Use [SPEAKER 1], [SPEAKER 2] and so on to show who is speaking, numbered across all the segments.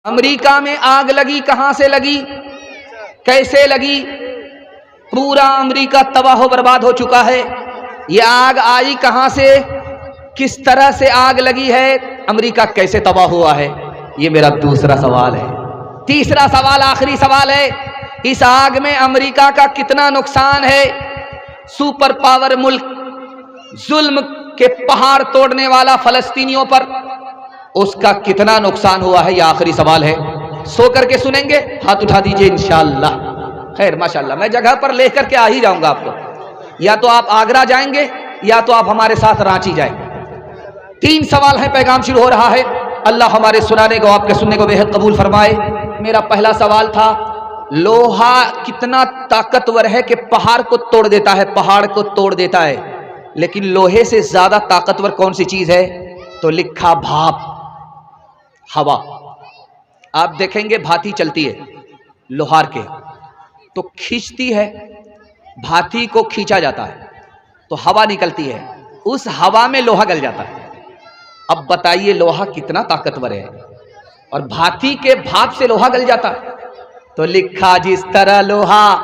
[SPEAKER 1] America में आग लगी, कहां से लगी, कैसे लगी? पूरा अमेरिका तबाह बर्बाद हो चुका है। ये आग आई कहां से, किस तरह से आग लगी है, अमेरिका कैसे तबाह हुआ है? ये मेरा दूसरा सवाल है। तीसरा सवाल, आखिरी सवाल है, इस आग में अमेरिका का कितना नुकसान है? सुपर पावर मुल्क, जुल्म के पहाड़ तोड़ने वाला फलस्तीनियों पर, उसका कितना नुकसान हुआ है? यह आखिरी सवाल है। सो करके सुनेंगे, हाथ उठा दीजिए इंशाअल्लाह। खैर माशाअल्लाह, मैं जगह पर लेकर के आ ही जाऊंगा आपको। या तो आप आगरा जाएंगे या तो आप हमारे साथ रांची जाएंगे। 3 सवाल हैं, पैगाम शुरू हो रहा है। अल्लाह हमारे सुनाने को, आपके सुनने को बेहद कबूल फरमाए। मेरा पहला सवाल था, लोहा कितना ताकतवर है कि पहाड़ को तोड़ देता है, पहाड़ को तोड़ देता है। लेकिन लोहे से ज्यादा ताकतवर कौन सी चीज है? तो लिखा भाप, हवा। आप देखेंगे भाती चलती है लोहार के, तो खींचती है, भाती को खींचा जाता है तो हवा निकलती है, उस हवा में लोहा गल जाता है। अब बताइए लोहा कितना ताकतवर है, और भाती के भाप से लोहा गल जाता है। तो लिखा, जिस तरह लोहा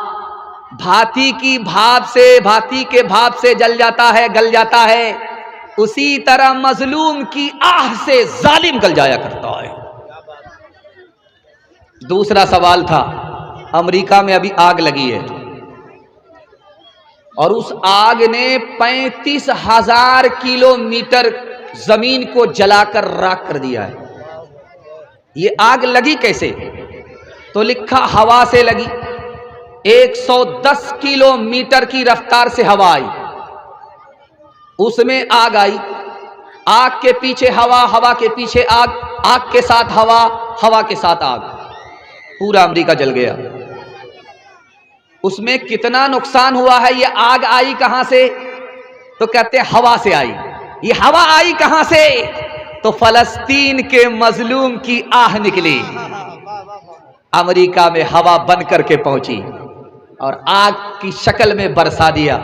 [SPEAKER 1] भाती की भाप से, भाती के भाप से जल जाता है, गल जाता है, उसी तरह मजलूम की आह से जालिम गल जाया करता है। दूसरा सवाल था, अमेरिका में अभी आग लगी है और उस आग ने 35,000 किलोमीटर जमीन को जलाकर राख कर दिया है। ये आग लगी कैसे? तो लिखा, हवा से लगी। 110 किलोमीटर की रफ्तार से हवा आई, उसमें आग आई। आग के पीछे हवा, हवा के पीछे आग, आग के साथ हवा, हवा के साथ आग, पूरा अमेरिका जल गया। उसमें कितना नुकसान हुआ है? ये आग आई कहां से? तो कहते हैं हवा से आई। ये हवा आई कहां से? तो फलस्तीन के मजलूम की आह निकली, अमेरिका में हवा बन करके पहुंची और आग की शक्ल में बरसा दिया।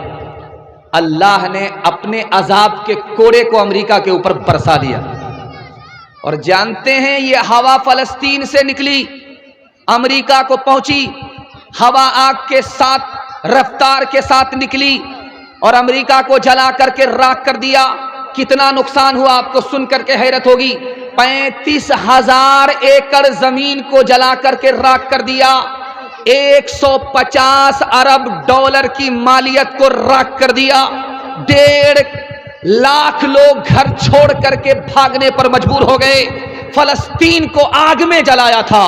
[SPEAKER 1] अल्लाह ने अपने अजाब के कोड़े को अमेरिका के ऊपर बरसा दिया। और जानते हैं, ये हवा फलस्तीन से निकली, अमेरिका को पहुंची। हवा आग के साथ, रफ्तार के साथ निकली और अमेरिका को जला करके राख कर दिया। कितना नुकसान हुआ आपको सुन करके हैरत होगी। 35,000 एकड़ जमीन को जला करके राख कर दिया। 150 अरब डॉलर की मालियत को राख कर दिया। 1.5 लाख लोग घर छोड़ करके भागने पर मजबूर हो गए। फलस्तीन को आग में जलाया था,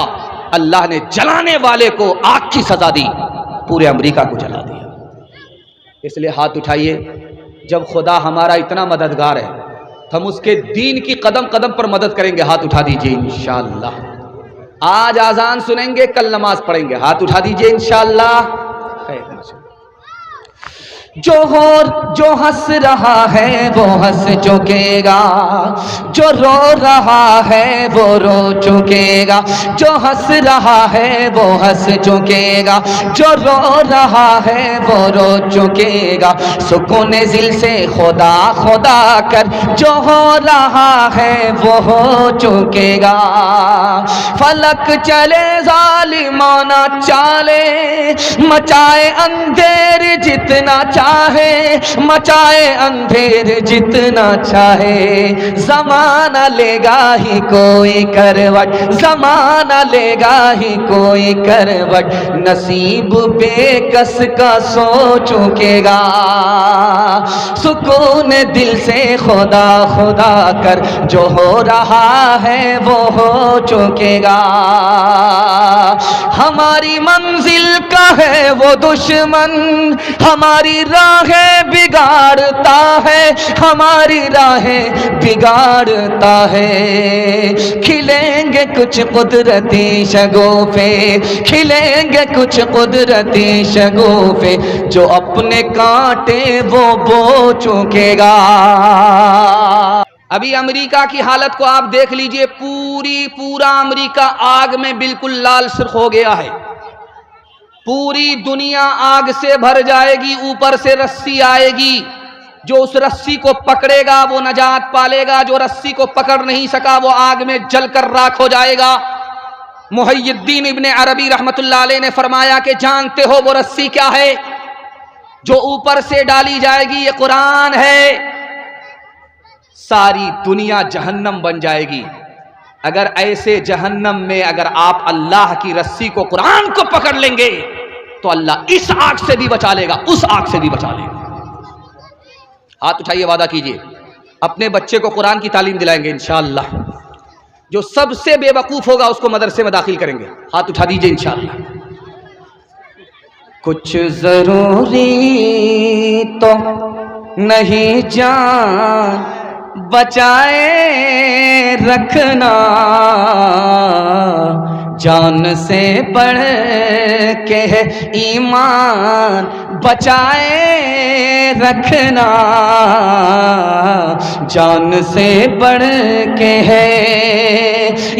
[SPEAKER 1] अल्लाह ने जलाने वाले को आग की सजा दी, पूरे अमेरिका को जला दिया। इसलिए हाथ उठाइए, जब खुदा हमारा इतना मददगार है तो हम उसके दीन की कदम कदम पर मदद करेंगे। हाथ उठा दीजिए इंशाअल्लाह। आज आजान सुनेंगे, कल नमाज पढ़ेंगे। हाथ उठा दीजिए इंशाअल्लाह। जो हंस रहा है वो हंस चुकेगा, जो रो रहा है वो रो चुकेगा। जो हंस रहा है वो हंस चुकेगा, जो रो रहा है वो रो चुकेगा। सुकून दिल से खुदा खुदा कर, जो हो रहा है वो हो चुकेगा। फलक चले जालिमाना चाले, मचाए अंधेर जितना चाहे, मचाए अंधेर जितना चाहे। जमाना लेगा ही कोई करवट, जमाना लेगा ही कोई करवट। नसीब बेकस का सो चुकेगा। सुकून दिल से खुदा खुदा कर, जो हो रहा है वो हो चुकेगा। हमारी मंजिल का है वो दुश्मन, हमारी राहें बिगाड़ता है, हमारी राहें बिगाड़ता है। खिलेंगे कुछ कुदरती शगुफे, खिलेंगे कुछ कुदरती शगुफे। जो अपने कांटे वो बो चुकेगा। अभी अमेरिका की हालत को आप देख लीजिए, पूरा अमेरिका आग में बिल्कुल लाल सुर्ख हो गया है। पूरी दुनिया आग से भर जाएगी। ऊपर से रस्सी आएगी, जो उस रस्सी को पकड़ेगा वो नजात पालेगा, जो रस्सी को पकड़ नहीं सका वो आग में जलकर राख हो जाएगा। मुहय्यिद्दीन इब्ने अरबी रहमतुल्लाह अलैह ने फरमाया कि जानते हो वो रस्सी क्या है जो ऊपर से डाली जाएगी? ये कुरान है। सारी दुनिया जहन्नम बन जाएगी अगर ऐसे जहन्नम में अगर आप अल्लाह की रस्सी को, कुरान को पकड़ लेंगे तो अल्लाह इस आग से भी बचा लेगा, उस आग से भी बचा लेगा। हाथ उठाइए, वादा कीजिए अपने बच्चे को कुरान की तालीम दिलाएंगे इंशाअल्लाह। जो सबसे बेवकूफ होगा उसको मदरसे में दाखिल करेंगे। हाथ उठा दीजिए इंशाअल्लाह। कुछ जरूरी तो नहीं जान बचाए रखना, जान से बढ़ के है ईमान बचाए रखना, जान से बढ़ के है।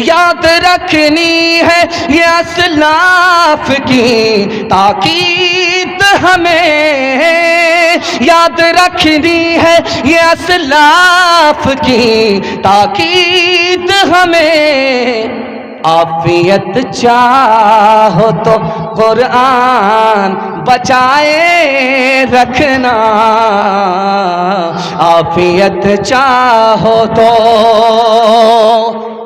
[SPEAKER 1] याद रखनी है ये असलाफ की ताकीद हमें, याद रखनी है ये असलाफ की ताकीद हमें। आफियत चाहो तो कुरान बचाए रखना, आफियत चाहो तो।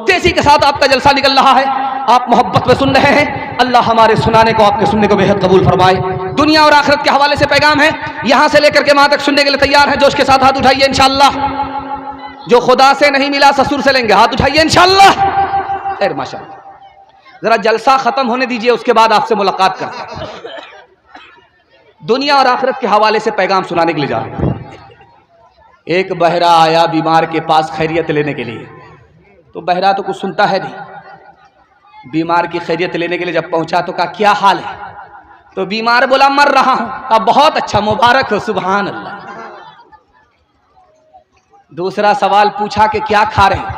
[SPEAKER 1] तेजी के साथ आपका जलसा निकल रहा है, आप मोहब्बत में सुन रहे हैं। अल्लाह हमारे सुनाने को, आपके सुनने को बेहद कबूल फरमाए। दुनिया और आखिरत के हवाले से पैगाम है, यहां से लेकर के वहां तक सुनने के लिए तैयार है? जोश के साथ हाथ उठाइए इंशाअल्लाह। जो खुदा से नहीं मिला ससुर से लेंगे, हाथ उठाइए इंशाअल्लाह। खैर माशाअल्लाह, जरा जलसा खत्म होने दीजिए, उसके बाद आपसे मुलाकात करते हैं। दुनिया और आखिरत के हवाले से पैगाम सुनाने के लिए जा रहे हैं। एक बहरा आया बीमार के पास खैरियत लेने के लिए, तो बहरा तो कुछ सुनता है नहीं। बीमार की खैरियत लेने के लिए जब पहुंचा तो कहा क्या हाल है? तो बीमार बोला मर रहा हूं। कहा बहुत अच्छा, मुबारक हो, सुभान अल्लाह। दूसरा सवाल पूछा कि क्या खा रहे हैं?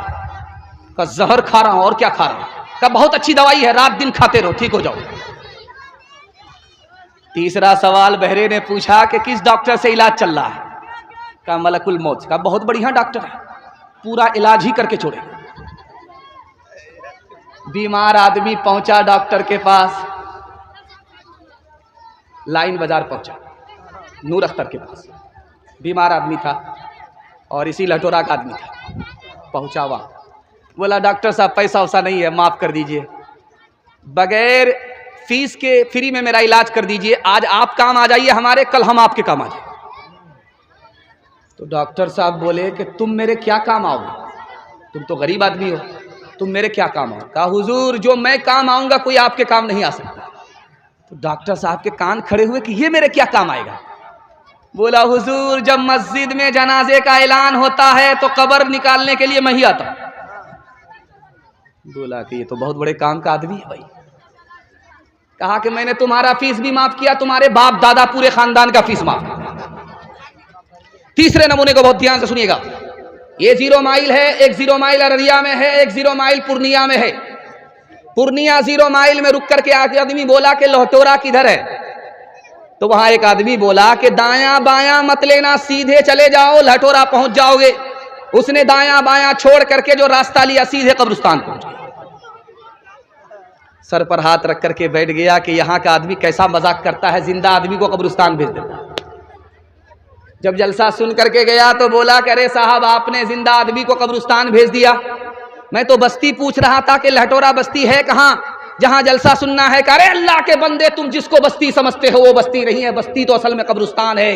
[SPEAKER 1] कहा जहर खा रहा हूं। और क्या खा रहा हूं? कहा बहुत अच्छी दवाई है, रात दिन खाते रहो, ठीक हो जाओ। तीसरा सवाल बहरे ने पूछा कि किस डॉक्टर से इलाज चल रहा है? कहा मलकुल मौत। कहा बहुत बढ़िया डॉक्टर है, पूरा इलाज ही करके छोड़ेगा। बीमार आदमी पहुंचा डॉक्टर के पास, लाइन बाजार पहुंचा, नूर अख्तर के पास। बीमार आदमी था और इसी लटोरा का आदमी था। पहुंचा वहां, बोला डॉक्टर साहब पैसा वैसा नहीं है, माफ कर दीजिए, बगैर फीस के फ्री में मेरा इलाज कर दीजिए। आज आप काम आ जाइए हमारे, कल हम आपके काम आ जाए। तो डॉक्टर साहब बोले कि तुम मेरे क्या काम आओगे? तुम तो गरीब आदमी हो, तुम मेरे क्या काम आओ? कहा हुजूर जो मैं काम आऊंगा कोई आपके काम नहीं आ सकता। तो डॉक्टर साहब के कान खड़े हुए कि ये मेरे क्या काम आएगा? बोला हुजूर जब मस्जिद में जनाजे का ऐलान होता है तो कब्र निकालने के लिए मैं ही आता। बोला कि ये तो बहुत बड़े काम का आदमी है भाई। कहा कि मैंने तुम्हारा फीस भी माफ किया, तुम्हारे बाप दादा पूरे खानदान का फीस माफ किया। तीसरे नमूने को बहुत ध्यान से सुनिएगा। ये 0 माइल है, एक 0 माइल अररिया में है, एक 0 माइल पूर्णिया में है। पूर्णिया 0 माइल में रुक करके आदमी बोला कि लहटोरा किधर है? तो वहां एक आदमी बोला कि दायां बायां मत लेना, सीधे चले जाओ, लहटोरा पहुंच जाओगे। उसने दायां बायां छोड़ करके जो रास्ता लिया सीधे कब्रिस्तान पहुंच गया। सर पर हाथ रख करके बैठ गया कि यहाँ का आदमी कैसा मजाक करता है, जिंदा आदमी को कब्रिस्तान भेज देता। जब जलसा सुन करके गया तो बोला कि अरे साहब आपने जिंदा आदमी को कब्रिस्तान भेज दिया, मैं तो बस्ती पूछ रहा था कि लहटोरा बस्ती है कहाँ जहां जलसा सुनना है। अरे अल्लाह के बंदे तुम जिसको बस्ती समझते हो वो बस्ती नहीं है, बस्ती तो असल में कब्रिस्तान है।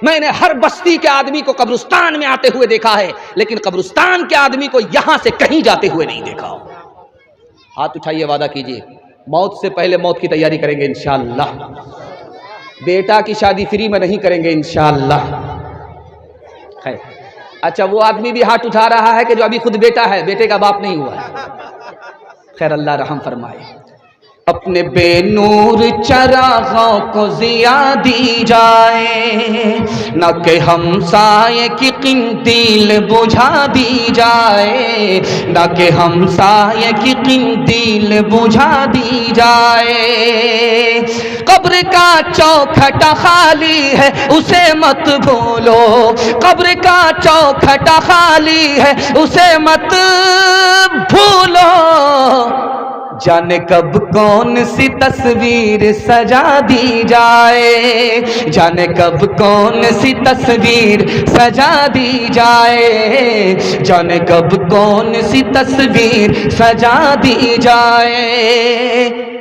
[SPEAKER 1] मैंने हर बस्ती के आदमी को कब्रिस्तान में आते हुए देखा है, लेकिन कब्रिस्तान के आदमी को यहां से कहीं जाते हुए नहीं देखा। हाथ उठाइए, वादा कीजिए मौत से पहले मौत की तैयारी करेंगे इंशाअल्लाह। बेटा की शादी फ्री में नहीं करेंगे इंशाअल्लाह। खैर, अच्छा वो आदमी भी हाथ उठा रहा है कि जो अभी खुद बेटा है, बेटे का बाप नहीं हुआ है। खैर अल्लाह रहम फरमाए। अपने बेनूर चरागों को जिया दी जाए, न कि हमसाये की किंदील बुझा दी जाए, न कि हमसाये की किंदील बुझा दी जाए। कब्र का चौखटा खाली है उसे मत भूलो, कब्र का चौखटा खाली है उसे मत भूलो। जाने कब कौन सी तस्वीर सजा दी जाए, जाने कब कौन सी तस्वीर सजा दी जाए, जाने कब कौन सी तस्वीर सजा दी जाए।